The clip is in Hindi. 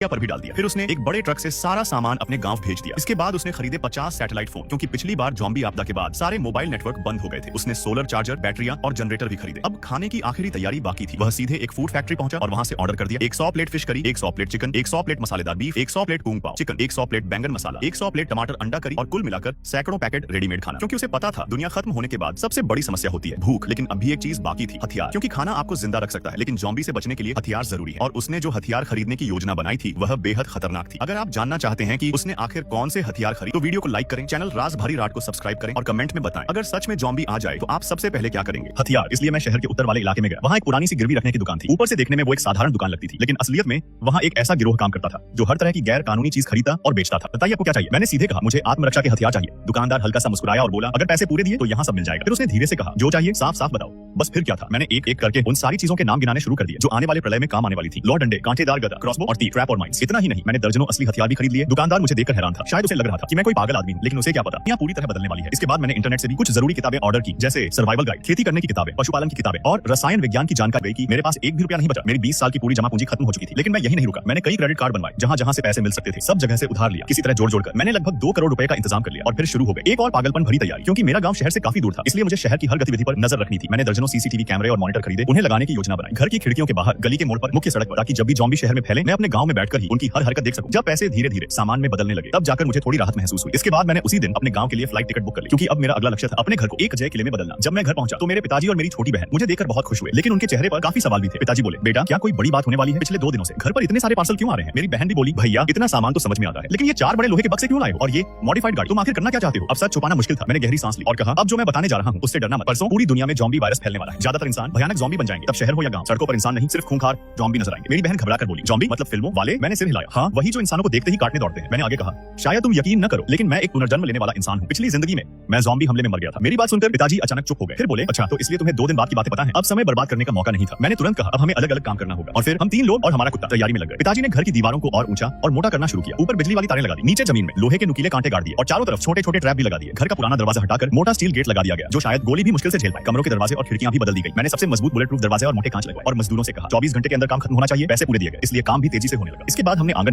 पर भी डाल दिया। फिर उसने एक बड़े ट्रक से सारा सामान अपने गांव भेज दिया। इसके बाद उसने खरीदे 50 सैटेलाइट फोन, क्योंकि पिछली बार ज़ॉम्बी आपदा के बाद सारे मोबाइल नेटवर्क बंद हो गए थे। उसने सोलर चार्जर, बैटरियां और जनरेटर भी खरीदे। अब खाने की आखिरी तैयारी बाकी थी। वह सीधे एक फूड फैक्ट्री पहुंचा और वहां से ऑर्डर कर दिया 100 plate fish curry, 100 plate chicken, 100 plate मसालेदार बीफ, 100 प्लेट पूंग पाव चिकन, 100 प्लेट बैंगन मसाला, 100 प्लेट टमाटर अंडा करी और कुल मिलाकर सैकड़ों पैकेट रेडीमेड खाना। क्योंकि उसे पता था दुनिया खत्म होने के बाद सबसे बड़ी समस्या होती है भूख। लेकिन अभी एक चीज बाकी थी, हथियार। क्योंकि खाना आपको जिंदा रख सकता है, लेकिन ज़ॉम्बी से बचने के लिए हथियार जरूरी है। और उसने जो हथियार खरीदने की योजना बनाई थी वह बेहद खतरनाक थी। अगर आप जानना चाहते हैं कि उसने आखिर कौन से हथियार खरीदे तो वीडियो को लाइक करें, चैनल राज भारी राट को सब्सक्राइब करें और कमेंट में बताएं अगर सच में ज़ॉम्बी आ जाए तो आप सबसे पहले क्या करेंगे। हथियार। इसलिए मैं शहर के उत्तर वाले इलाके में गया। वहाँ एक पुरानी सी गिरवी रखने की दुकान थी। ऊपर से देखने में वो एक साधारण दुकान लगती थी, लेकिन असलियत में वहाँ एक ऐसा गिरोह काम करता था जो हर तरह की गैर कानूनी चीज खरीदता और बेचता था। बताइए आपको क्या चाहिए। मैंने सीधे कहा मुझे आत्मरक्षा के हथियार चाहिए। दुकानदार हल्का सा मुस्कुराया और बोला अगर पैसे पूरे दिए तो यहाँ सब मिल जाएगा। फिर उसने धीरे से कहा जो चाहिए साफ साफ बताओ। बस फिर क्या था, मैंने एक एक करके उन सारी चीजों के नाम गिनाने शुरू कर दिए जो आने वाले प्रलय में काम आने वाली थी। लौ डंडे, कांटेदार गदा, क्रॉसबो और तीर, ट्रैप और माइंस। इतना ही नहीं, मैंने दर्जनों असली हथियार भी खरीद लिए। दुकानदार मुझे देखकर हैरान था। शायद उसे लग रहा था कि मैं कोई पागल आदमी हूं, लेकिन उसे क्या पता यहाँ पूरी तरह बदलने वाली है। इसके बाद मैंने इंटरनेट से भी कुछ जरूरी किताबें ऑर्डर की, जैसे सर्वाइवल गाइड, खेती करने की किताबें, पशुपालन की किताबें और रसायन विज्ञान की जानकारी की। मेरे पास एक भी रुपया नहीं बचा। मेरी 20 साल की पूरी जमा पूंजी खत्म हो चुकी थी। लेकिन मैं यही नहीं रुका। मैंने कई क्रेडिट कार्ड बनवाए, जहां जहां से पैसे मिल सकते थे सब जगह से उधार लिया। किसी तरह जोड़ जोड़कर मैंने लगभग 2 करोड़ रुपए का इंतजाम कर लिया और फिर शुरू हो गई एक और पागलपन भरी तैयारी। क्योंकि मेरा गांव शहर से काफी दूर था, इसलिए मुझे शहर की हर गतिविधि पर नजर रखनी थी। मैंने दर्जनों सीसीटीवी कैमरे और मॉनिटर खरीदे, उन्हें लगाने की योजना बनाई घर की खिड़कियों के बाहर, गली के मोड़ पर, मुख्य सड़क पर, ताकि जब भी ज़ॉम्बी शहर में फैले मैं अपने गांव में बैठकर ही उनकी हर हरकत देख सकूं। जब पैसे धीरे धीरे सामान में बदलने लगे तब जाकर मुझे थोड़ी राहत महसूस हुई। इसके बाद मैंने उसी दिन अपने गांव के लिए फ्लाइट टिकट बुक कर ली, क्योंकि अब मेरा अगला लक्ष्य था अपने घर को एक अजय किले में बदलना। जब मैं घर पहुंचा तो मेरे पिताजी और मेरी छोटी बहन मुझे देखकर बहुत खुश हुए, लेकिन उनके चेहरे पर काफी सवाल भी थे। पिताजी बोले बेटा क्या कोई बड़ी बात होने वाली है, पिछले 2 दिनों से घर पर इतने सारे पार्सल क्यों आ रहे हैं। मेरी बहन भी बोली भैया इतना सामान तो समझ में आता है, लेकिन ये 4 बड़े लोहे के बक्से क्यों लाए हो और ये मॉडिफाइड गाड़ी, तुम आखिर करना क्या चाहते हो। अब सच छुपाना मुश्किल था। मैंने गहरी सांस ली और कहा अब जो मैं बताने जा रहा हूँ उससे डरना मत। परसों पूरी दुनिया में ज़ॉम्बी वायरस फैलने वाला है। ज्यादातर इंसान भयानक ज़ॉम्बी बन जाएंगे। तब शहर हो या गांव, सड़कों पर इंसान नहीं सिर्फ खूंखार ज़ॉम्बी नजर आएंगे। मेरी बहन घबरा कर बोली ज़ॉम्बी मतलब फिल्मों वाले। मैंने सिर हिलाया हाँ वही जो इंसानों को देखते ही काटने दौड़ते हैं। मैंने आगे कहा शायद तुम यकीन न करो, लेकिन मैं एक पुनर्जन्म लेने वाला इंसान हूँ। पिछली जिंदगी में मैं ज़ॉम्बी हमले में मर गया था। मेरी बात सुनकर पिताजी अचानक चुप हो गए। फिर बोले अच्छा तो इसलिए तुम्हें 2 दिन बाद की बातें पता है। अब समय बर्बाद करने का मौका नहीं था। मैंने तुरंत कहा अब हमें अलग अलग काम करना होगा। और फिर हम 3 लोग और हमारा कुत्ता तैयारी में लग गए। पिताजी ने घर की दीवारों को और ऊंचा और मोटा करना शुरू किया। ऊपर बिजली वाली तारें लगा दी, नीचे जमीन में लोहे के नुकीले कांटे गाड़ दिए और चारों तरफ छोटे छोटे ट्रैप भी लगा दिए। घर का पुराना दरवाजा हटाकर मोटा स्टील गेट लगा दिया गया जो शायद गोली भी मुश्किल से झेल पाए। कमरों के दरवाजे और खिड़कियां भी बदल दी गई। मैंने सबसे मजबूत बुलेट प्रूफ दरवाजे और मोटे कांच लगवाए और मजदूरों से कहा 24 घंटे के अंदर काम खत्म होना चाहिए। पैसे पूरे दिए गए, इसलिए काम भी तेजी से होने लगा। इसके बाद हमने आंगन